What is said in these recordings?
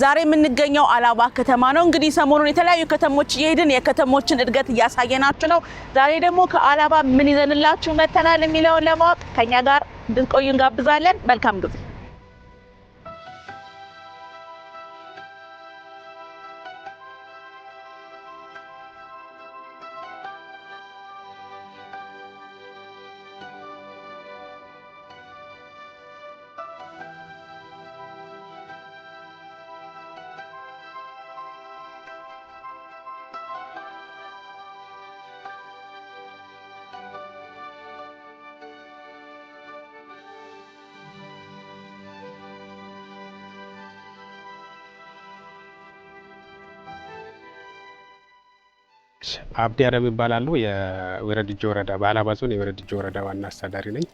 ዛሬ የምንገኘው አላባ ከተማ ነው። እንግዲህ ሰሞኑን የተለያዩ ከተሞች እየሄድን የከተሞችን እድገት እያሳየናችሁ ነው። ዛሬ ደግሞ ከአላባ ምን ይዘንላችሁ መተናል የሚለውን ለማወቅ ከኛ ጋር እንድትቆዩ እንጋብዛለን። መልካም ጊዜ። አብዲ አረብ ይባላል። የወረድጆ ወረዳ በአላባ ዞን የወረድጆ ወረዳ ዋና አስተዳዳሪ ነኝ።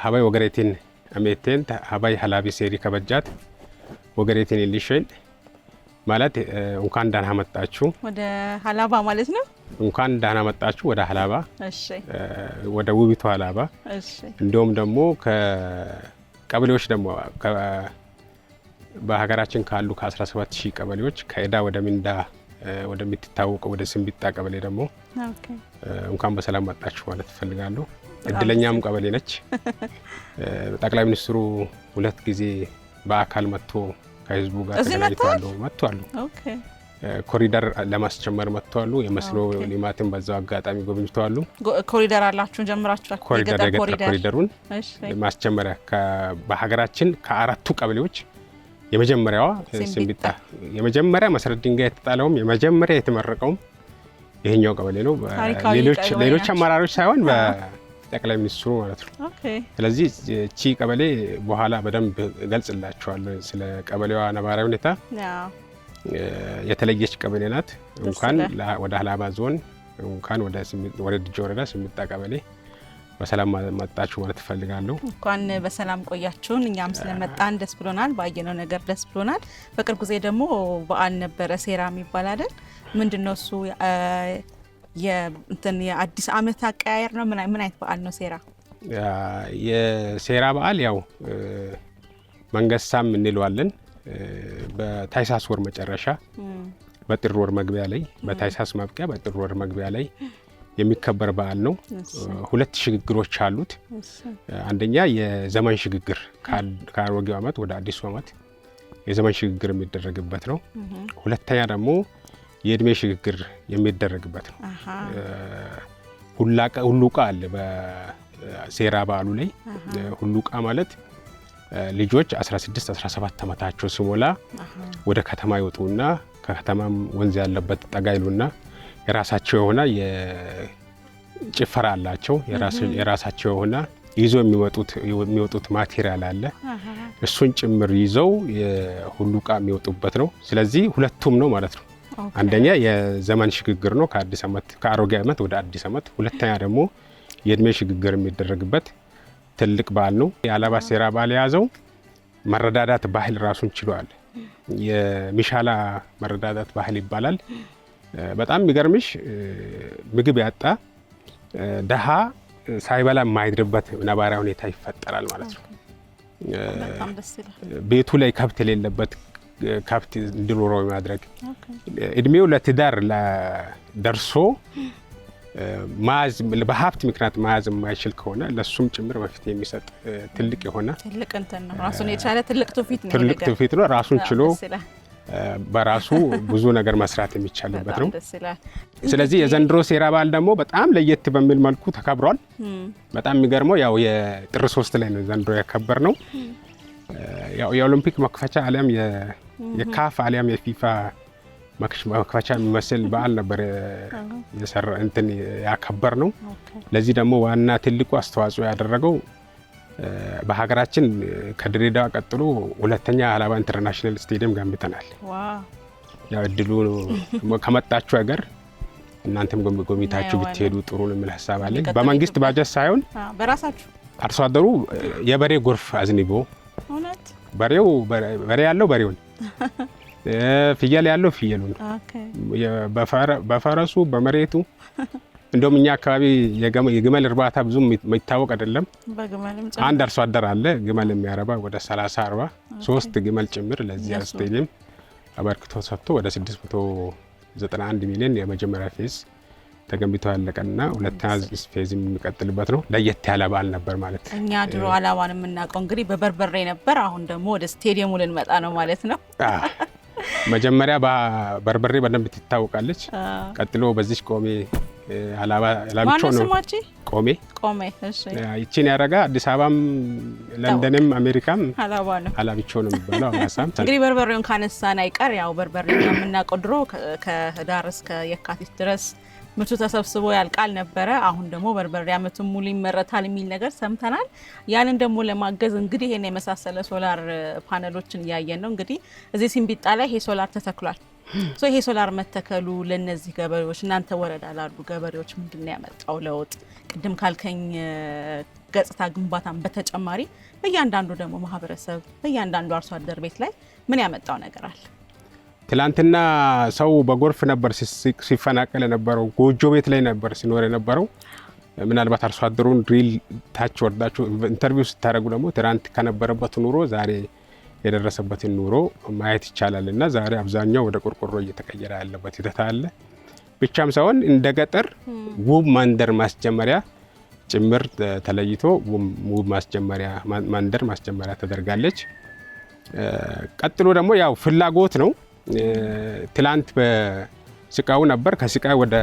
ሀባይ ወገሬቲን አሜቴን ሀባይ ሀላቢ ሴሪ ከበጃት ወገሬቲን ይልሽል ማለት እንኳን ደህና መጣችሁ ወደ ሀላባ ማለት ነው። እንኳን ደህና መጣችሁ ወደ ሀላባ። እሺ ወደ ውቢቷ ሀላባ። እሺ እንደውም ደግሞ ከቀበሌዎች ደግሞ በሀገራችን ካሉ ከ17000 ቀበሌዎች ከእዳ ወደ ሚንዳ ወደምትታወቀው ወደ ስምቢጣ ቀበሌ ደግሞ እንኳን በሰላም መጣችሁ ማለት ፈልጋለሁ። እድለኛም ቀበሌ ነች። ጠቅላይ ሚኒስትሩ 2 ጊዜ በአካል መጥቶ ከህዝቡ ጋር ተገናኝተዋል መጥቷል። ኮሪደር ለማስጀመር መጥቷል። የመስኖ ልማትን በዛው አጋጣሚ ጎብኝተዋል። ኮሪደር አላችሁ ጀምራችኋል። ኮሪደሩን ማስጀመሪያ በሀገራችን ከ4ቱ ቀበሌዎች የመጀመሪያዋ ስምቢጣ የመጀመሪያ መሰረት ድንጋይ የተጣለውም የመጀመሪያ የተመረቀውም ይሄኛው ቀበሌ ነው። ሌሎች አመራሮች ሳይሆን በጠቅላይ ሚኒስትሩ ማለት ነው። ስለዚህ እቺ ቀበሌ በኋላ በደንብ ገልጽላችኋለሁ ስለ ቀበሌዋ ነባራዊ ሁኔታ። የተለየች ቀበሌ ናት። እንኳን ወደ ሀላባ ዞን እንኳን ወደ ወረድጆ ወረዳ ስምቢጣ ቀበሌ በሰላም መጣችሁ ማለት ፈልጋለሁ። እንኳን በሰላም ቆያችሁን። እኛም ስለመጣን ደስ ብሎናል። ባየነው ነገር ደስ ብሎናል። በቅርብ ጊዜ ደግሞ በዓል ነበረ፣ ሴራ የሚባል አይደል? ምንድነው እሱ? የአዲስ ዓመት አቀያየር ነው። ምን አይነት በዓል ነው ሴራ? የሴራ በዓል ያው መንገሳም እንለዋለን። በታይሳስ ወር መጨረሻ በጥር ወር መግቢያ ላይ በታይሳስ ማብቂያ በጥር ወር መግቢያ ላይ የሚከበር በዓል ነው። 2 ሽግግሮች አሉት። አንደኛ የዘመን ሽግግር ከአሮጌው ዓመት ወደ አዲሱ ዓመት የዘመን ሽግግር የሚደረግበት ነው። ሁለተኛ ደግሞ የእድሜ ሽግግር የሚደረግበት ነው። ሁሉቃ አለ በሴራ በዓሉ ላይ። ሁሉቃ ማለት ልጆች 16 17 ዓመታቸው ሲሞላ ወደ ከተማ ይወጡና ከከተማም ወንዝ ያለበት ጠጋ ይሉና የራሳቸው የሆነ የጭፈራ አላቸው። የራሳቸው የሆነ ይዞ የሚወጡት ማቴሪያል አለ። እሱን ጭምር ይዘው የሁሉቃ የሚወጡበት ነው። ስለዚህ ሁለቱም ነው ማለት ነው። አንደኛ የዘመን ሽግግር ነው ከአዲስ ዓመት ከአሮጌ ዓመት ወደ አዲስ ዓመት። ሁለተኛ ደግሞ የእድሜ ሽግግር የሚደረግበት ትልቅ በዓል ነው። የአላባ ሴራ በዓል የያዘው መረዳዳት ባህል ራሱን ችሏል። የሚሻላ መረዳዳት ባህል ይባላል። በጣም የሚገርምሽ ምግብ ያጣ ደሃ ሳይበላ የማይድርበት ነባራዊ ሁኔታ ይፈጠራል ማለት ነው። ቤቱ ላይ ከብት የሌለበት ከብት እንዲኖረው ማድረግ፣ እድሜው ለትዳር ደርሶ በሀብት ምክንያት መያዝ የማይችል ከሆነ ለሱም ጭምር መፍትሄ የሚሰጥ ትልቅ የሆነ ትልቅ እንትን ነው። ራሱን የቻለ ትልቅ ትውፊት ነው። ራሱን ችሎ በራሱ ብዙ ነገር መስራት የሚቻልበት ነው። ስለዚህ የዘንድሮ ሴራ በዓል ደግሞ በጣም ለየት በሚል መልኩ ተከብሯል። በጣም የሚገርመው ያው የጥር 3 ላይ ነው ዘንድሮ ያከበር ነው። ያው የኦሎምፒክ መክፈቻ አሊያም የካፍ አሊያም የፊፋ መክፈቻ የሚመስል በዓል ነበር የሰራ እንትን ያከበር ነው። ለዚህ ደግሞ ዋና ትልቁ አስተዋጽኦ ያደረገው በሀገራችን ከድሬዳዋ ቀጥሎ ሁለተኛ ሀላባ ኢንተርናሽናል ስቴዲየም ገንብተናል። ያው እድሉ ከመጣችሁ ሀገር እናንተም ጎብኝታችሁ ብትሄዱ ጥሩ ነው የሚል ሀሳብ አለኝ። በመንግስት ባጀት ሳይሆን በራሳችሁ አርሶ አደሩ የበሬ ጎርፍ አዝንቦ በሬ ያለው በሬውን ፍየል ያለው ፍየሉን በፈረሱ በመሬቱ እንደውም እኛ አካባቢ የግመል እርባታ ብዙም የሚታወቅ አይደለም። አንድ አርሶ አደር አለ ግመል የሚያረባ ወደ 30 40 3 ግመል ጭምር ለዚህ ስቴዲየም አበርክቶ ሰጥቶ ወደ 691 ሚሊዮን የመጀመሪያ ፌዝ ተገንብቶ ያለቀና ሁለተኛ ፌዝ የሚቀጥልበት ነው። ለየት ያለ በዓል ነበር ማለት ነው። እኛ ድሮ አላባን የምናውቀው እንግዲህ በበርበሬ ነበር። አሁን ደግሞ ወደ ስቴዲየሙ ልንመጣ ነው ማለት ነው። መጀመሪያ በበርበሬ በደንብ ትታወቃለች። ቀጥሎ በዚህ ቆሜ አላባ ላብቾ ነው ቆሜ እሺ ይቺን ያረጋ አዲስ አበባም ለንደንም አሜሪካም አላብቾ ነው የሚባለው። አማሳም እንግዲህ በርበሬውን ካነሳን አይቀር ያው በርበሬ የምናውቀው ድሮ ከህዳር እስከ የካቲት ድረስ ምርቱ ተሰብስቦ ያልቃል ነበረ። አሁን ደግሞ በርበሬ አመቱን ሙሉ ይመረታል የሚል ነገር ሰምተናል። ያንን ደግሞ ለማገዝ እንግዲህ ይሄን የመሳሰለ ሶላር ፓነሎችን እያየን ነው። እንግዲህ እዚህ ሲምቢጣ ላይ ይሄ ሶላር ተተክሏል። ይሄ ሶላር መተከሉ ለነዚህ ገበሬዎች እናንተ ወረዳ ላሉ ገበሬዎች ምንድነው ያመጣው ለውጥ? ቅድም ካልከኝ ገጽታ ግንባታን በተጨማሪ በእያንዳንዱ ደግሞ ማህበረሰብ በእያንዳንዱ አርሶ አደር ቤት ላይ ምን ያመጣው ነገር አለ? ትላንትና ሰው በጎርፍ ነበር ሲፈናቀል የነበረው፣ ጎጆ ቤት ላይ ነበር ሲኖር የነበረው። ምናልባት አርሶ አደሩን ድሪል ታች ወርዳችሁ ኢንተርቪው ስታደርጉ ደግሞ ትናንት ከነበረበት ኑሮ ዛሬ የደረሰበትን ኑሮ ማየት ይቻላል። እና ዛሬ አብዛኛው ወደ ቆርቆሮ እየተቀየረ ያለበት ሂደት አለ። ብቻም ሳይሆን እንደ ገጠር ውብ መንደር ማስጀመሪያ ጭምር ተለይቶ ውብ ማስጀመሪያ መንደር ማስጀመሪያ ተደርጋለች። ቀጥሎ ደግሞ ያው ፍላጎት ነው። ትላንት በስቃው ነበር። ከስቃው ወደ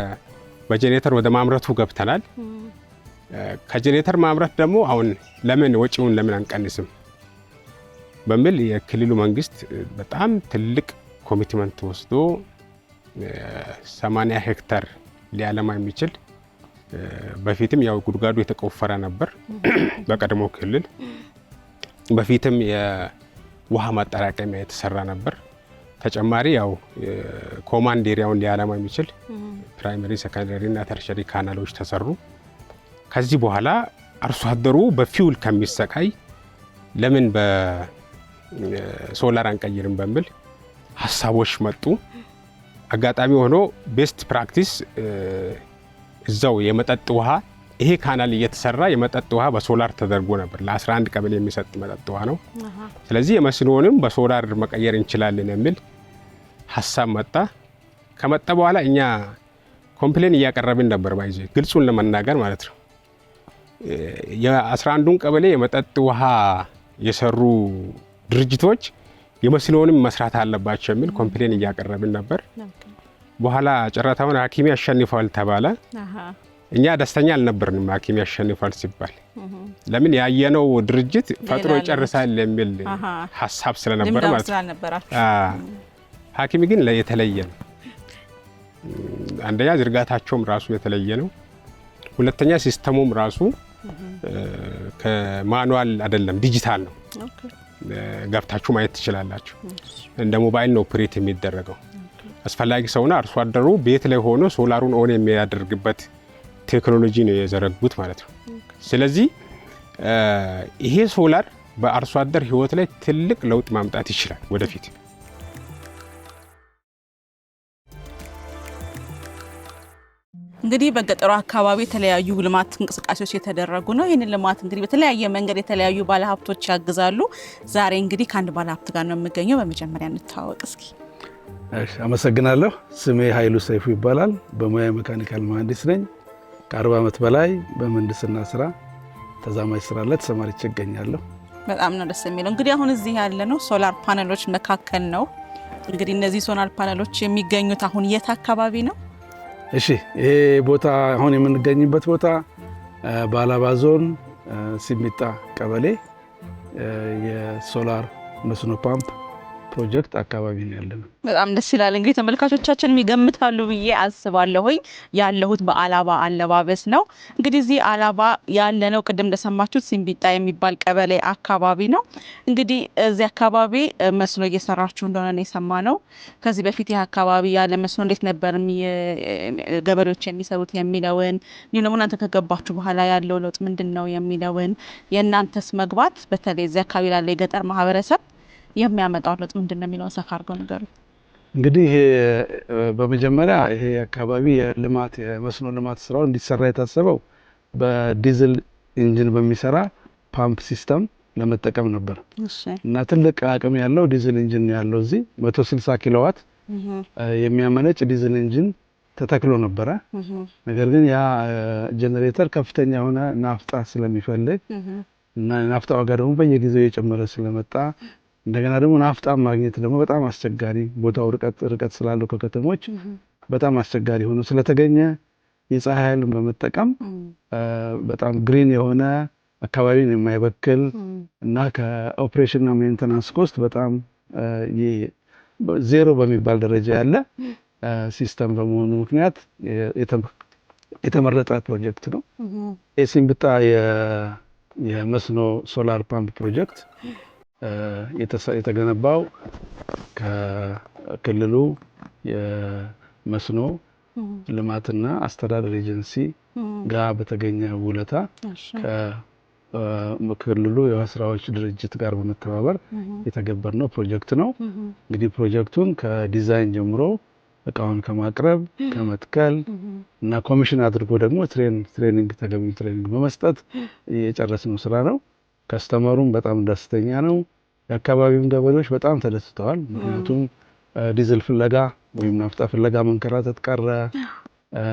በጄኔሬተር ወደ ማምረቱ ገብተናል። ከጄኔሬተር ማምረት ደግሞ አሁን ለምን ወጪውን ለምን አንቀንስም በሚል የክልሉ መንግስት በጣም ትልቅ ኮሚትመንት ወስዶ 80 ሄክታር ሊያለማ የሚችል በፊትም ያው ጉድጓዱ የተቆፈረ ነበር በቀድሞ ክልል። በፊትም የውሃ ማጠራቀሚያ የተሰራ ነበር። ተጨማሪ ያው ኮማንድ ኤሪያውን ሊያለማ የሚችል ፕራይመሪ ሰከንደሪ እና ተርሸሪ ካናሎች ተሰሩ። ከዚህ በኋላ አርሶ አደሩ በፊውል ከሚሰቃይ ለምን በሶላር አንቀይርም በሚል ሀሳቦች መጡ። አጋጣሚ ሆኖ ቤስት ፕራክቲስ እዛው የመጠጥ ውሃ ይሄ ካናል እየተሰራ የመጠጥ ውሃ በሶላር ተደርጎ ነበር። ለ11 ቀበሌ የሚሰጥ መጠጥ ውሃ ነው። ስለዚህ የመስኖንም በሶላር መቀየር እንችላለን የሚል ሀሳብ መጣ። ከመጣ በኋላ እኛ ኮምፕሌን እያቀረብን ነበር። ባይዘ ግልጹን ለመናገር ማለት ነው የ11ዱን ቀበሌ የመጠጥ ውሃ የሰሩ ድርጅቶች የመስኖንም መስራት አለባቸው የሚል ኮምፕሌን እያቀረብን ነበር። በኋላ ጨረታውን ሐኪም ያሸንፋል ተባለ። እኛ ደስተኛ አልነበርንም ሐኪም ያሸንፋል ሲባል። ለምን ያየነው ድርጅት ፈጥሮ ይጨርሳል የሚል ሐሳብ ስለነበር ማለት ነው። ሐኪም ግን የተለየ ነው። አንደኛ ዝርጋታቸውም ራሱ የተለየ ነው። ሁለተኛ ሲስተሙም ራሱ ከማኑዋል አይደለም ዲጂታል ነው። ገብታችሁ ማየት ትችላላችሁ። እንደ ሞባይል ነው ኦፕሬት የሚደረገው። አስፈላጊ ሰውና አርሶ አደሩ ቤት ላይ ሆኖ ሶላሩን ኦን የሚያደርግበት ቴክኖሎጂ ነው የዘረጉት ማለት ነው። ስለዚህ ይሄ ሶላር በአርሶ አደር ህይወት ላይ ትልቅ ለውጥ ማምጣት ይችላል ወደፊት። እንግዲህ በገጠሩ አካባቢ የተለያዩ ልማት እንቅስቃሴዎች የተደረጉ ነው። ይህንን ልማት እንግዲህ በተለያየ መንገድ የተለያዩ ባለሀብቶች ያግዛሉ። ዛሬ እንግዲህ ከአንድ ባለሀብት ጋር ነው የምገኘው። በመጀመሪያ እንተዋወቅ እስኪ። አመሰግናለሁ። ስሜ ኃይሉ ሰይፉ ይባላል። በሙያ ሜካኒካል መሐንዲስ ነኝ። ከ40 ዓመት በላይ በምህንድስና ስራ ተዛማጅ ስራ ላይ ተሰማርቼ እገኛለሁ። በጣም ነው ደስ የሚለው። እንግዲህ አሁን እዚህ ያለ ነው ሶላር ፓነሎች መካከል ነው። እንግዲህ እነዚህ ሶላር ፓነሎች የሚገኙት አሁን የት አካባቢ ነው? እሺ፣ ይሄ ቦታ አሁን የምንገኝበት ቦታ በአላባ ዞን ሲሚጣ ቀበሌ የሶላር መስኖ ፓምፕ ፕሮጀክት አካባቢ ነው ያለነው። በጣም ደስ ይላል። እንግዲህ ተመልካቾቻችን ይገምታሉ ብዬ አስባለሁኝ። ያለሁት በአላባ አለባበስ ነው። እንግዲህ እዚህ አላባ ያለነው ቅድም እንደሰማችሁት ሲምቢጣ የሚባል ቀበሌ አካባቢ ነው። እንግዲህ እዚህ አካባቢ መስኖ እየሰራችሁ እንደሆነ ነው የሰማነው። ከዚህ በፊት ይህ አካባቢ ያለ መስኖ እንዴት ነበር ገበሬዎች የሚሰሩት የሚለውን ደግሞ እናንተ ከገባችሁ በኋላ ያለው ለውጥ ምንድን ነው የሚለውን የእናንተስ መግባት በተለይ እዚህ አካባቢ ላለ የገጠር ማህበረሰብ የሚያመጣው ለውጥ ምንድን ነው የሚለውን ሰፋ አድርገው ንገሩ። እንግዲህ በመጀመሪያ ይሄ አካባቢ የልማት የመስኖ ልማት ስራው እንዲሰራ የታሰበው በዲዝል ኢንጂን በሚሰራ ፓምፕ ሲስተም ለመጠቀም ነበር እና ትልቅ አቅም ያለው ዲዝል ኢንጂን ያለው እዚህ 160 ኪሎዋት የሚያመነጭ ዲዝል ኢንጂን ተተክሎ ነበረ። ነገር ግን ያ ጄኔሬተር ከፍተኛ የሆነ ናፍጣ ስለሚፈልግ እና ናፍጣ ዋጋ ደግሞ በየጊዜው እየጨመረ ስለመጣ እንደገና ደግሞ ናፍጣ ማግኘት ደግሞ በጣም አስቸጋሪ ቦታው ርቀት ስላለው ከከተሞች በጣም አስቸጋሪ ሆኖ ስለተገኘ የፀሐይ ኃይልን በመጠቀም በጣም ግሪን የሆነ አካባቢን የማይበክል እና ከኦፕሬሽን እና ሜንቴናንስ ኮስት በጣም ዜሮ በሚባል ደረጃ ያለ ሲስተም በመሆኑ ምክንያት የተመረጠ ፕሮጀክት ነው። ኤሲምብጣ የመስኖ ሶላር ፓምፕ ፕሮጀክት የተገነባው ከክልሉ የመስኖ ልማትና አስተዳደር ኤጀንሲ ጋር በተገኘ ውለታ ከክልሉ የውሃ ስራዎች ድርጅት ጋር በመተባበር የተገበረው ፕሮጀክት ነው። እንግዲህ ፕሮጀክቱን ከዲዛይን ጀምሮ እቃውን ከማቅረብ ከመትከል እና ኮሚሽን አድርጎ ደግሞ ትሬኒንግ በመስጠት የጨረስነው ስራ ነው። ከስተመሩም በጣም ደስተኛ ነው። የአካባቢውም ገበሬዎች በጣም ተደስተዋል። ምክንያቱም ዲዝል ፍለጋ ወይም ናፍጣ ፍለጋ መንከራተት ቀረ።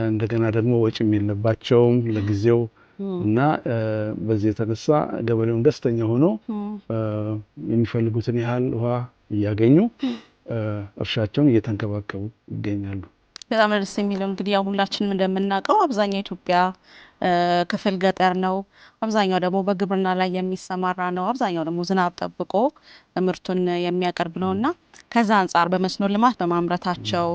እንደገና ደግሞ ወጪም የለባቸውም ለጊዜው እና በዚህ የተነሳ ገበሬውን ደስተኛ ሆኖ የሚፈልጉትን ያህል ውሃ እያገኙ እርሻቸውን እየተንከባከቡ ይገኛሉ። በጣም ደስ የሚለው እንግዲህ ያው ሁላችንም እንደምናውቀው አብዛኛው ኢትዮጵያ ክፍል ገጠር ነው። አብዛኛው ደግሞ በግብርና ላይ የሚሰማራ ነው። አብዛኛው ደግሞ ዝናብ ጠብቆ ምርቱን የሚያቀርብ ነውና ከዛ አንፃር በመስኖ ልማት በማምረታቸው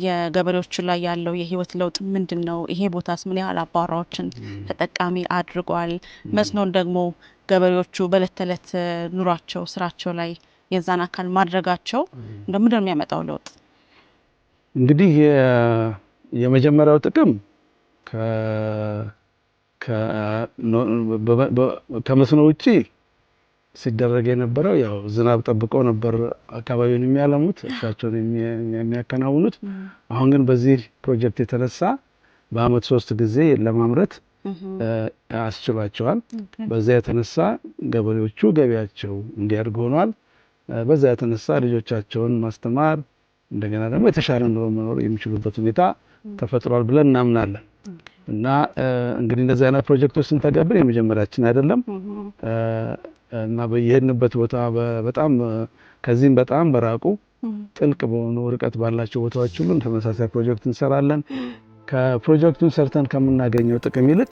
የገበሬዎቹ ላይ ያለው የህይወት ለውጥ ምንድነው? ይሄ ቦታስ ምን ያህል አባወራዎችን ተጠቃሚ አድርጓል? መስኖን ደግሞ ገበሬዎቹ በዕለት ተዕለት ኑሯቸው ስራቸው ላይ የዛን አካል ማድረጋቸው እንደምን የሚያመጣው ለውጥ? እንግዲህ የመጀመሪያው ጥቅም ከመስኖ ውጪ ሲደረግ የነበረው ያው ዝናብ ጠብቀው ነበር አካባቢውን የሚያለሙት እርሻቸውን የሚያከናውኑት። አሁን ግን በዚህ ፕሮጀክት የተነሳ በአመት 3 ጊዜ ለማምረት አስችሏቸዋል። በዛ የተነሳ ገበሬዎቹ ገቢያቸው እንዲያድግ ሆኗል። በዛ የተነሳ ልጆቻቸውን ማስተማር እንደገና ደግሞ የተሻለ ኑሮ መኖር የሚችሉበት ሁኔታ ተፈጥሯል ብለን እናምናለን። እና እንግዲህ እንደዚህ አይነት ፕሮጀክቶች ስንተገብር የመጀመሪያችን አይደለም እና በየሄድንበት ቦታ በጣም ከዚህም በጣም በራቁ ጥልቅ በሆኑ ርቀት ባላቸው ቦታዎች ሁሉ ተመሳሳይ ፕሮጀክት እንሰራለን። ከፕሮጀክቱን ሰርተን ከምናገኘው ጥቅም ይልቅ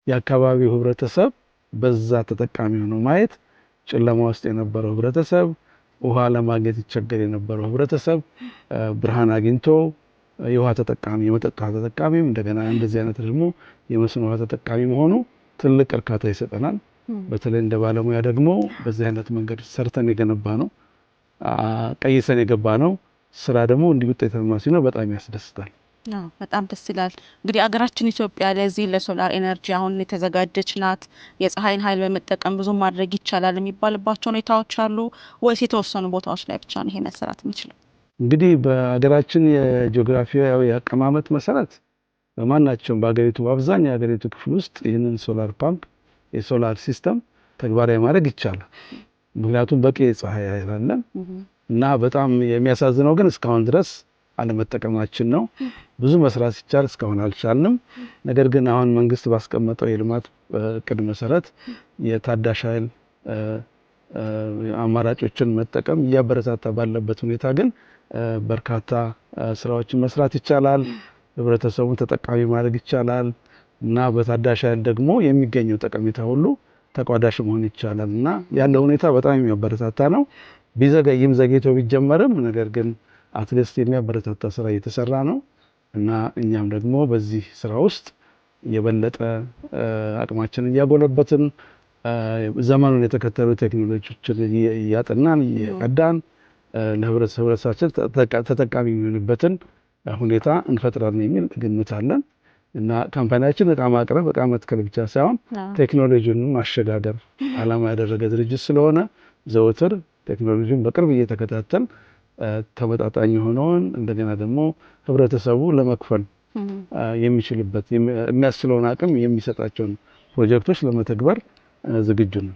የአካባቢው ህብረተሰብ በዛ ተጠቃሚ ሆኖ ማየት ጨለማ ውስጥ የነበረው ህብረተሰብ ውሃ ለማግኘት ይቸገር የነበረው ህብረተሰብ ብርሃን አግኝቶ የውሃ ተጠቃሚ የመጠጥ ውሃ ተጠቃሚም እንደገና እንደዚህ አይነት ደግሞ የመስኖ ውሃ ተጠቃሚ መሆኑ ትልቅ እርካታ ይሰጠናል። በተለይ እንደ ባለሙያ ደግሞ በዚህ አይነት መንገድ ሰርተን የገነባ ነው ቀይሰን የገባ ነው ስራ ደግሞ እንዲህ ውጤታማ ሲሆን በጣም ያስደስታል። በጣም ደስ ይላል። እንግዲህ አገራችን ኢትዮጵያ ለዚህ ለሶላር ኤነርጂ አሁን የተዘጋጀች ናት። የፀሐይን ኃይል በመጠቀም ብዙ ማድረግ ይቻላል የሚባልባቸው ሁኔታዎች አሉ ወይስ የተወሰኑ ቦታዎች ላይ ብቻ ነው ይሄ መሰራት የሚችለው? እንግዲህ በአገራችን የጂኦግራፊያዊ አቀማመጥ መሰረት በማናቸውም በአገሪቱ በአብዛኛው የአገሪቱ ክፍል ውስጥ ይህንን ሶላር ፓምፕ የሶላር ሲስተም ተግባራዊ ማድረግ ይቻላል። ምክንያቱም በቂ የፀሐይ ኃይል አለ እና በጣም የሚያሳዝነው ግን እስካሁን ድረስ አለመጠቀማችን ነው። ብዙ መስራት ሲቻል እስካሁን አልቻልንም። ነገር ግን አሁን መንግስት ባስቀመጠው የልማት እቅድ መሰረት የታዳሽ ኃይል አማራጮችን መጠቀም እያበረታታ ባለበት ሁኔታ ግን በርካታ ስራዎችን መስራት ይቻላል። ህብረተሰቡን ተጠቃሚ ማድረግ ይቻላል እና በታዳሽ ኃይል ደግሞ የሚገኘው ጠቀሜታ ሁሉ ተቋዳሽ መሆን ይቻላል እና ያለው ሁኔታ በጣም የሚያበረታታ ነው። ቢዘገይም ዘግይቶ ቢጀመርም ነገር ግን አትሊስት የሚያበረታታ ስራ እየተሰራ ነው እና እኛም ደግሞ በዚህ ስራ ውስጥ የበለጠ አቅማችንን እያጎለበትን ዘመኑን የተከተሉ ቴክኖሎጂዎችን እያጠናን እየቀዳን ለህብረተሰባችን ተጠቃሚ የሚሆንበትን ሁኔታ እንፈጥራለን የሚል ግምት አለን እና ካምፓኒያችን እቃ ማቅረብ እቃ መትከል ብቻ ሳይሆን ቴክኖሎጂውን ማሸጋገር ዓላማ ያደረገ ድርጅት ስለሆነ ዘወትር ቴክኖሎጂውን በቅርብ እየተከታተል ተመጣጣኝ የሆነውን እንደገና ደግሞ ህብረተሰቡ ለመክፈል የሚችልበት የሚያስችለውን አቅም የሚሰጣቸውን ፕሮጀክቶች ለመተግበር ዝግጁ ነው።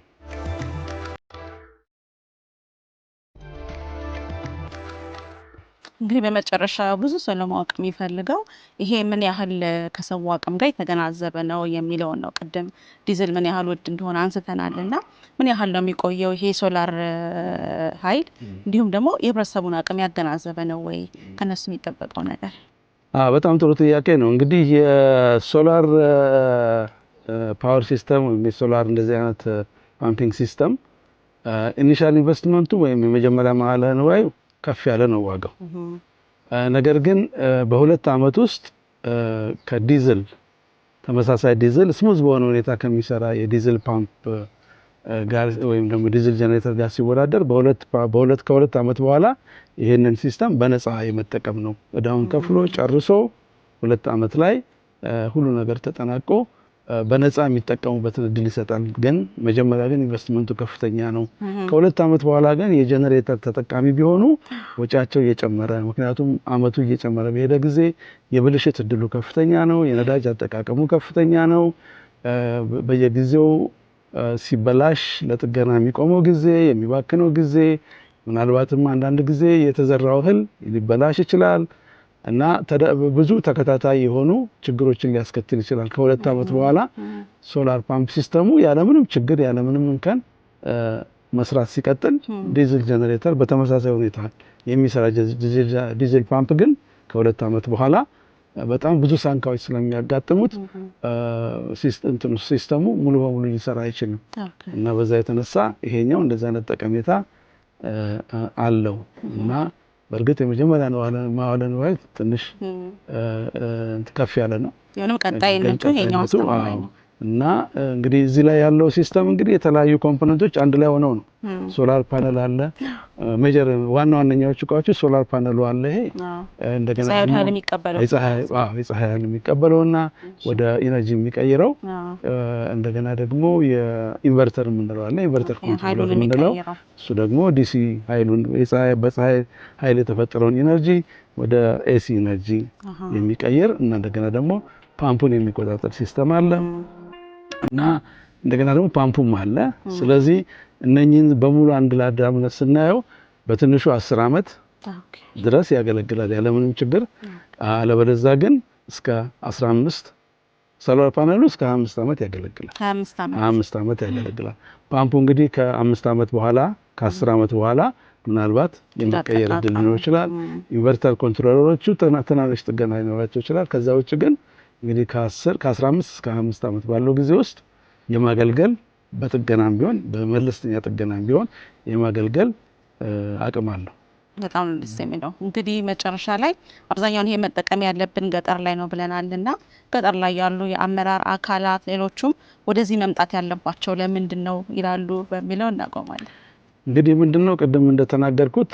እንግዲህ በመጨረሻ ብዙ ሰው ለማወቅ የሚፈልገው ይሄ ምን ያህል ከሰው አቅም ጋር የተገናዘበ ነው የሚለውን ነው። ቅድም ዲዝል ምን ያህል ውድ እንደሆነ አንስተናልና ምን ያህል ነው የሚቆየው ይሄ ሶላር ኃይል እንዲሁም ደግሞ የህብረተሰቡን አቅም ያገናዘበ ነው ወይ ከነሱ የሚጠበቀው ነገር? በጣም ጥሩ ጥያቄ ነው። እንግዲህ የሶላር ፓወር ሲስተም ወይም የሶላር እንደዚህ አይነት ፓምፒንግ ሲስተም ኢኒሻል ኢንቨስትመንቱ ወይም የመጀመሪያ መዋዕለ ንዋዩ ከፍ ያለ ነው ዋጋው። ነገር ግን በሁለት ዓመት ውስጥ ከዲዝል ተመሳሳይ ዲዝል ስሙዝ በሆነ ሁኔታ ከሚሰራ የዲዝል ፓምፕ ጋር ወይም ደግሞ ዲዝል ጀነሬተር ጋር ሲወዳደር ከሁለት ዓመት በኋላ ይሄንን ሲስተም በነፃ የመጠቀም ነው። እዳውን ከፍሎ ጨርሶ ሁለት ዓመት ላይ ሁሉ ነገር ተጠናቆ በነፃ የሚጠቀሙበትን እድል ይሰጣል። ግን መጀመሪያ ግን ኢንቨስትመንቱ ከፍተኛ ነው። ከሁለት ዓመት በኋላ ግን የጀነሬተር ተጠቃሚ ቢሆኑ ወጪያቸው እየጨመረ ምክንያቱም አመቱ እየጨመረ በሄደ ጊዜ የብልሽት እድሉ ከፍተኛ ነው። የነዳጅ አጠቃቀሙ ከፍተኛ ነው። በየጊዜው ሲበላሽ ለጥገና የሚቆመው ጊዜ የሚባክነው ጊዜ ምናልባትም አንዳንድ ጊዜ የተዘራው እህል ሊበላሽ ይችላል እና ብዙ ተከታታይ የሆኑ ችግሮችን ሊያስከትል ይችላል። ከሁለት ዓመት በኋላ ሶላር ፓምፕ ሲስተሙ ያለምንም ችግር ያለምንም እንከን መስራት ሲቀጥል ዲዝል ጀነሬተር በተመሳሳይ ሁኔታ የሚሰራ ዲዝል ፓምፕ ግን ከሁለት ዓመት በኋላ በጣም ብዙ ሳንካዎች ስለሚያጋጥሙት ሲስተሙ ሙሉ በሙሉ ሊሰራ አይችልም እና በዛ የተነሳ ይሄኛው እንደዛ አይነት ጠቀሜታ አለው እና በእርግጥ የመጀመሪያ መዋዕለ ንዋይ ትንሽ ከፍ ያለ ነው። የሆነም ቀጣይነቱ ይሄኛው አስተማማኝ ነው እና እንግዲህ እዚህ ላይ ያለው ሲስተም እንግዲህ የተለያዩ ኮምፖነንቶች አንድ ላይ ሆነው ነው። ሶላር ፓነል አለ። ሜጀር ዋናዎቹ እቃዎች ሶላር ፓነሉ አለ። ይሄ እንደገና የፀሐይ ኃይል የሚቀበለውና ወደ ኢነርጂ የሚቀይረው እንደገና ደግሞ የኢንቨርተር የምንለው አለ። ኢንቨርተር ኮንትሮለር የምንለው እሱ ደግሞ ዲሲ ኃይሉን በፀሐይ ኃይል የተፈጠረውን ኢነርጂ ወደ ኤሲ ኢነርጂ የሚቀይር እና እንደገና ደግሞ ፓምፑን የሚቆጣጠር ሲስተም አለ እና እንደገና ደግሞ ፓምፑም አለ። ስለዚህ እነኚህን በሙሉ አንድ ላይ አዳምነን ስናየው በትንሹ 10 ዓመት ድረስ ያገለግላል ያለምንም ችግር። አለበለዚያ ግን እስከ 15 ሶላር ፓነሉ እስከ 25 ዓመት ያገለግላል። 25 ዓመት ያገለግላል። ፓምፑ እንግዲህ ከ5 ዓመት በኋላ ከ10 ዓመት በኋላ ምናልባት የመቀየር እድል ሊኖር ይችላል። ኢንቨርተር ኮንትሮለሮቹ ትናንሽ ጥገና ሊኖራቸው ይችላል። ከዛ ውጭ ግን እንግዲህ ከ15 እስከ 25 ዓመት ባለው ጊዜ ውስጥ የማገልገል በጥገናም ቢሆን በመለስተኛ ጥገናም ቢሆን የማገልገል አቅም አለው። በጣም ደስ የሚለው እንግዲህ መጨረሻ ላይ አብዛኛውን ይሄ መጠቀም ያለብን ገጠር ላይ ነው ብለናልና ገጠር ላይ ያሉ የአመራር አካላት ሌሎቹም ወደዚህ መምጣት ያለባቸው ለምንድን ነው ይላሉ በሚለው እናቆማለን። እንግዲህ ምንድነው ቅድም እንደተናገርኩት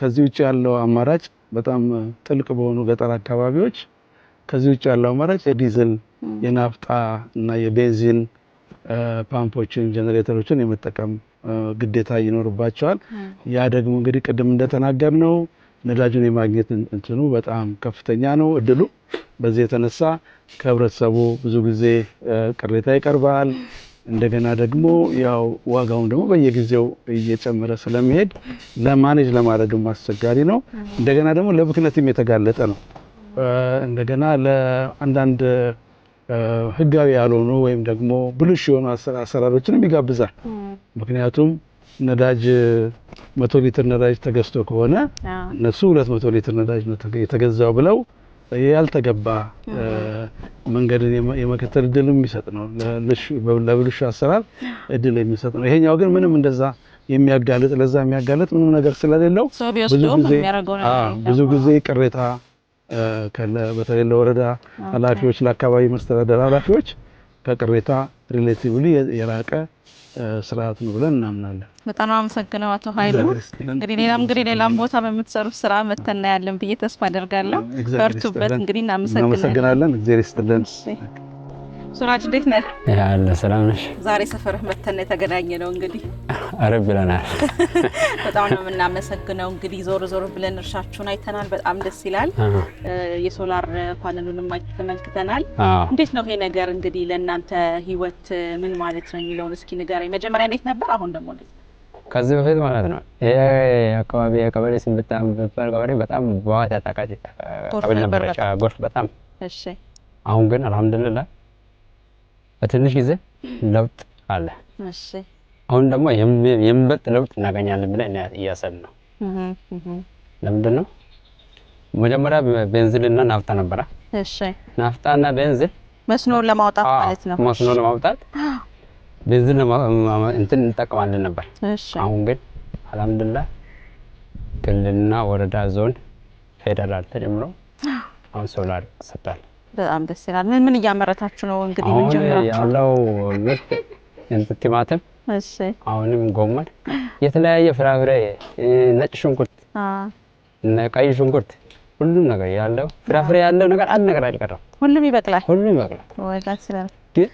ከዚህ ውጭ ያለው አማራጭ በጣም ጥልቅ በሆኑ ገጠር አካባቢዎች ከዚህ ውጭ ያለው አማራጭ የዲዝል የናፍጣ እና የቤንዚን ፓምፖችን ጀነሬተሮችን የመጠቀም ግዴታ ይኖርባቸዋል። ያ ደግሞ እንግዲህ ቅድም እንደተናገርነው ነዳጁን የማግኘት እንትኑ በጣም ከፍተኛ ነው እድሉ። በዚህ የተነሳ ከህብረተሰቡ ብዙ ጊዜ ቅሬታ ይቀርባል። እንደገና ደግሞ ያው ዋጋውን ደግሞ በየጊዜው እየጨመረ ስለሚሄድ ለማኔጅ ለማድረግም አስቸጋሪ ነው። እንደገና ደግሞ ለብክነትም የተጋለጠ ነው። እንደገና ለአንዳንድ ህጋዊ ያልሆኑ ወይም ደግሞ ብልሽ የሆኑ አሰራሮችንም ይጋብዛል። ምክንያቱም ነዳጅ 100 ሊትር ነዳጅ ተገዝቶ ከሆነ እነሱ 200 ሊትር ነዳጅ ነው የተገዛው ብለው ያልተገባ መንገድን የመከተል እድል የሚሰጥ ነው። ለብልሹ አሰራር እድል የሚሰጥ ነው። ይሄኛው ግን ምንም እንደዛ የሚያጋልጥ ምንም ነገር ስለሌለው ብዙ ጊዜ ቅሬታ በተለይ ለወረዳ ኃላፊዎች ለአካባቢ መስተዳደር ኃላፊዎች ከቅሬታ ሪሌቲቭሊ የራቀ ስርዓት ነው ብለን እናምናለን። በጣም አመሰግናለሁ አቶ ኃይሉ። እንግዲህ ሌላም ቦታ በምትሰሩት ስራ መተና ያለን ብዬ ተስፋ አደርጋለሁ። በርቱበት። እንግዲህ እናመሰግናለን። እግዚአብሔር ይስጥልን። ሱራጅ እንዴት ነህ? ያለ ሰላም ነሽ? ዛሬ ሰፈርህ መተን የተገናኘ ነው እንግዲህ አረብ ብለናል። በጣም ነው የምናመሰግነው። እንግዲህ ዞር ዞር ብለን እርሻችሁን አይተናል። በጣም ደስ ይላል። የሶላር ፓነሉንም ተመልክተናል። እንዴት ነው ይሄ ነገር እንግዲህ ለእናንተ ህይወት ምን ማለት ነው የሚለውን እስኪ ንገረኝ። መጀመሪያ እንዴት ነበር? አሁን ደግሞ እንዴት? ከዚህ በፊት ማለት ነው ይሄ አካባቢ የቀበሌ ስም በጣም ቀበሌ በጣም በዋት ያጣቃጭ ቀበሌ ነበር። ጎርፍ በጣም እሺ። አሁን ግን አልሐምዱሊላህ በትንሽ ጊዜ ለውጥ አለ። እሺ። አሁን ደግሞ የሚበልጥ ለውጥ እናገኛለን ብለን እያሰብን ነው። ለምንድን ነው? መጀመሪያ ቤንዚንና ናፍጣ ነበረ። እሺ። ናፍጣና ቤንዚን መስኖን ለማውጣት ማለት ነው። መስኖ ለማውጣት ቤንዚን እንትን እንጠቀማለን ነበር። እሺ። አሁን ግን አልሐምዱሊላህ ክልልና ወረዳ፣ ዞን፣ ፌደራል ተጀምሮ አሁን ሶላር ሰጥቷል። በጣም ደስ ይላል። ምን እያመረታችሁ ነው እንግዲህ? ምን ጀምራችሁ? ያለው ምርት ቲማቲም፣ እሺ፣ አሁንም ጎመን፣ የተለያየ ፍራፍሬ፣ ነጭ ሽንኩርት፣ ቀይ ሽንኩርት፣ ሁሉም ነገር ያለው ፍራፍሬ ያለው ነገር አንድ ነገር አይቀርም። ሁሉም ይበቅላል። ሁሉም ይበቅላል። ወይ ደስ ይላል። ግን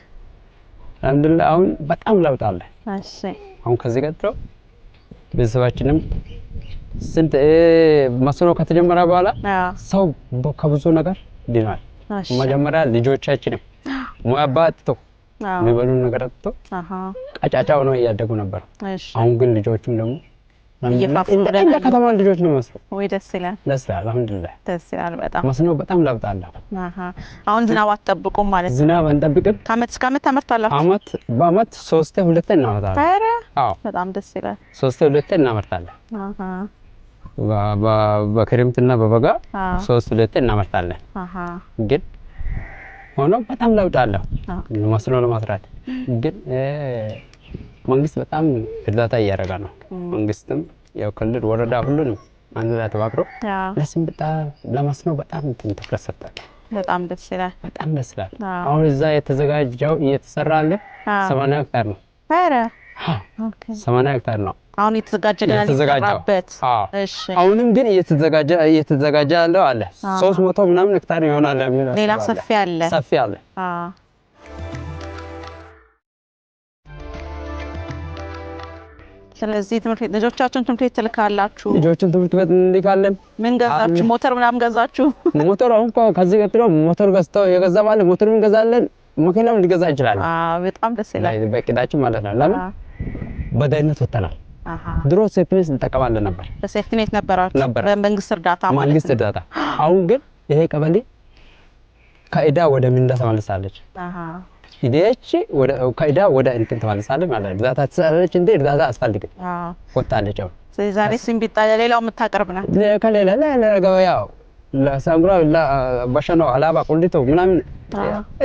አልሐምዱሊላህ አሁን በጣም ለውጥ አለ። እሺ። አሁን ከዚህ ቀጥሎ ቤተሰባችንም ስንት መስኖ ከተጀመረ በኋላ ሰው ከብዙ ነገር ድኗል። መጀመሪያ ልጆቻችንም ሙያባ አጥተው የሚበሉ ነገር አጥተው ቀጫጫ ሆነው እያደጉ ነበር። አሁን ግን ልጆቹም ደግሞ እንደ ከተማ ልጆች ነው መስሎ። ወይ ደስ ይላል። ደስ ይላል። አልሐምዱሊላህ ደስ ይላል በጣም። መስኖ በጣም ለውጥ አለ። አሁን ዝናብ አትጠብቁም ማለት ነው? ዝናብ አንጠብቅም። ከዓመት እስከ ዓመት ታመርታላችሁ? በዓመት 3-2 እናመርታለን። ኧረ አዎ፣ በጣም ደስ ይላል። 3-2 እናመርታለን። በክረምትና በበጋ 3-2 እናመርታለን። ግን ሆኖ በጣም ለውጥ አለው መስኖ ለማስራት። ግን መንግስት በጣም እርዳታ እያደረገ ነው። መንግስትም ያው ክልል፣ ወረዳ ሁሉንም አንድ ላይ ተባብሮ ለስንብጣ ለመስኖ በጣም ትኩረት ሰጥቷል። በጣም ደስ ይላል። በጣም ደስ ይላል። አሁን እዛ የተዘጋጀው እየተሰራ ያለ 80 ሄክታር ነው። ኧረ 80 ሄክታር ነው አሁን የተዘጋጀ ገና የተዘጋጀበት። እሺ። አሁንም ግን እየተዘጋጀ ያለው አለ 300 ምናምን ሄክታር ይሆናል። ሌላ ሰፊ አለ። ሰፊ አለ። ስለዚህ ትምህርት ቤት ልጆቻችሁን ትምህርት ቤት ትልካላችሁ? ልጆችን ትምህርት ቤት እንልካለን። ምን ገዛችሁ? ሞተር ምናምን ገዛችሁ? ሞተር አሁን ከዚህ ቀጥሎ ሞተር ገዝተው የገዛ ማለት ሞተሩን እንገዛለን። መኪናም ሊገዛ ይችላል። በጣም ደስ ይላል። በእቅዳችን ማለት ነው። ለምን በዳይነት ወጥተናል። ድሮ ሴፍቲኔት እንጠቀማለን ነበር። በሴፍቲኔት ነበራችሁ? በመንግስት እርዳታ ማለት ነው። መንግስት እርዳታ። አሁን ግን ይሄ ቀበሌ ከዕዳ ወደ ምንዳ ተመልሳለች። ሂደች ከዕዳ ወደ እንትን ተመልሳለች ማለት ነው። እርዳታ ትሰራለች እንዴ? እርዳታ አስፈልግም ወጣለች። አሁን ስለዚህ ዛሬ ሲምቢጣ ለሌላው የምታቀርብ ናት። ከሌላ ለገበያው ለሳምራ ለበሸኖ አላባ ቁሊቶ ምናምን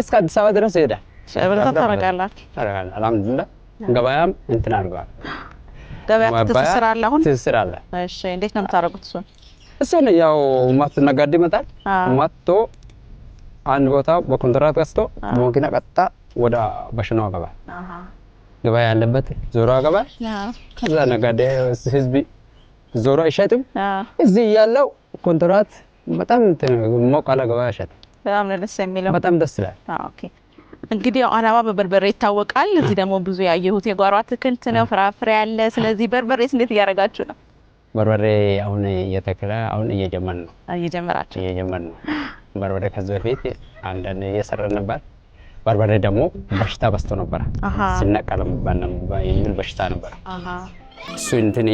እስከ አዲስ አበባ ድረስ ይሄዳል። ሸብረታ ታረጋላችሁ? ታረጋላችሁ። አልሐምዱሊላህ ገበያም እንትን አድርገዋል። ገበያ ትስራለህ? አሁን ትስራለህ? እሺ። እንዴት ነው የምታደርጉት? እሱን ያው ነጋዴ ይመጣል። መጥቶ አንድ ቦታ በኮንትራት ገዝቶ በመኪና ቀጥታ ወደ በሸኖ ገበያ ገበያ ያለበት ዞሮ ገበያ። ከዛ ነጋዴ ህዝብ ዞሮ አይሸጥም። እዚህ ያለው ኮንትራት በጣም ሞቅ ያለ ገበያ ይሸጥ። በጣም ደስ የሚለው። በጣም ደስ ይላል። ኦኬ። እንግዲህ አላባ በበርበሬ ይታወቃል። እዚህ ደግሞ ብዙ ያየሁት የጓሮ አትክልት ነው፣ ፍራፍሬ አለ። ስለዚህ በርበሬስ እንዴት እያደረጋችሁ ነው? በርበሬ አሁን እየተከለ አሁን እየጀመርን ነው። እየጀመርን ነው። በርበሬ ከዚህ በፊት አንዳንድ እየሰራን ነበር። በርበሬ ደግሞ በሽታ በዝቶ ነበር። ሲነቀል የሚል በሽታ ነበር። እሱ እንትን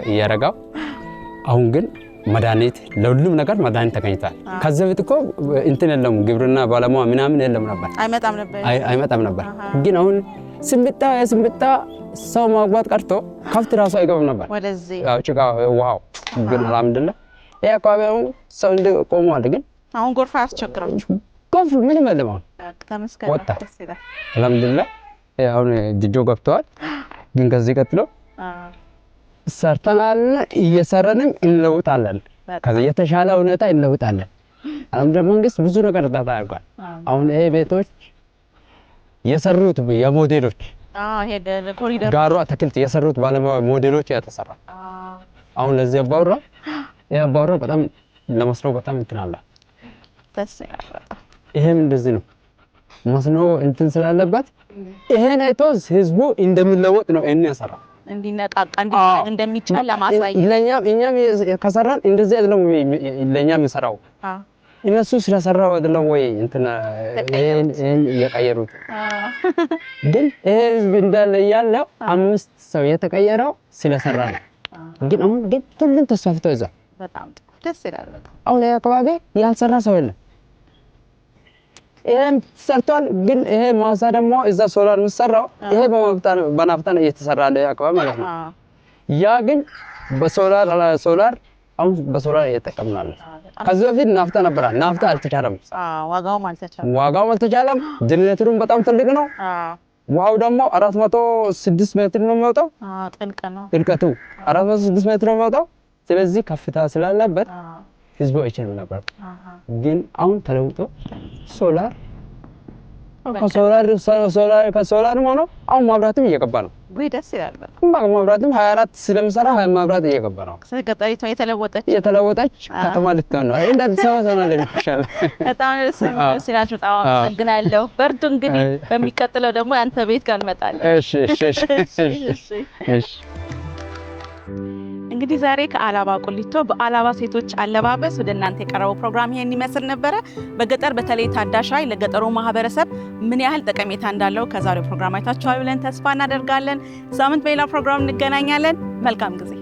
እያረጋው አሁን ግን መድኃኒት ለሁሉም ነገር መድኃኒት ተገኝቷል። ከዚህ በፊት እኮ እንትን የለም፣ ግብርና ባለሙያ ምናምን የለም ነበር፣ አይመጣም ነበር። ግን አሁን ስንብጣ ሰው ማግባት ቀርቶ ከብት ራሱ አይገባም ነበር ወደዚህ። ጭቃ ውሃው ግን አልሐምዱሊላህ ይሄ አካባቢ አሁን ሰው እንደ ቆመዋል። ግን አሁን ጎርፍ አያስቸግራችሁ? ጎርፍ ምንም የለም። አሁን ወጣ አልሐምዱሊላህ። አሁን ጅጆ ገብተዋል። ግን ከዚህ ቀጥሎ ሰርተናል፣ እየሰራንም እንለውጣለን። ከዚህ የተሻለ ሁኔታ እንለውጣለን። አልሐምዱሊላህ መንግስት ብዙ ነገር እርዳታ አድርጓል። አሁን ይሄ ቤቶች የሰሩት የሞዴሎች ጋሮ አትክልት የሰሩት ባለሙያ ሞዴሎች ያተሰራ አሁን ለዚህ አባወራ በጣም ለመስራው በጣም እንትን አለ። ይሄም እንደዚህ ነው። መስኖ እንትን ስላለበት ይሄን አይቶ ህዝቡ እንደሚለወጥ ነው እኔ ያሰራ እንዲነቃቃ እንደሚቻል ለማሳየት እኛም ከሰራን እንደዚህ አይደለም ለኛም ይሰራው እነሱ ስለሰራው አይደለም ወይ እንትና ይሄን የቀየሩት ግን ህዝብ እንዳለ ያለው 5 ሰው የተቀየረው ስለሰራ ነው ግን አሁን ግን ሁሉም ተስፋፍቶ ይዛ በጣም ደስ ይላል አሁን አካባቢ ያልሰራ ሰው የለም ይሄን ሰርቷል ግን ይሄ ማሳ ደግሞ እዛ ሶላር ምሰራው ይሄ በናፍጣ ነው እየተሰራ ያለው አካባቢ ማለት ነው ያ ግን በሶላር አሁን በሶላር እየተጠቀምናል ከዚህ በፊት ናፍጣ ነበር ናፍጣ አልተቻለም ዋጋው አልተቻለም ጀነሬተሩን በጣም ትልቅ ነው ዋው ደግሞ 406 ሜትር ነው የሚወጣው ጥልቀቱ 406 ሜትር ነው የሚወጣው ስለዚህ ከፍታ ስላለበት ህዝቡ አይችልም ነበር ግን አሁን ተለውጦ ሶላር ከሶላር ሆኖ አሁን ማብራትም እየገባ ነው ወይ ደስ ይላል ማብራትም 24 ስለምሰራ ማብራት እየገባ ነው ስለገጠሪቷ የተለወጠች ከተማ ልትሆን ነው እንደ አዲስ አበባ ሆነ ለምሳሌ በጣም ደስ ይላል በጣም አመሰግናለሁ በርቱ እንግዲህ በሚቀጥለው ደግሞ አንተ ቤት ጋር እንመጣለን እሺ እንግዲህ ዛሬ ከአላባ ቁሊቶ በአላባ ሴቶች አለባበስ ወደ እናንተ የቀረበው ፕሮግራም ይሄን ይመስል ነበር በገጠር በተለይ ታዳሽ ኃይል ለገጠሩ ማህበረሰብ ምን ያህል ጠቀሜታ እንዳለው ከዛሬው ፕሮግራም አይታችኋል ብለን ተስፋ እናደርጋለን ሳምንት በሌላ ፕሮግራም እንገናኛለን መልካም ጊዜ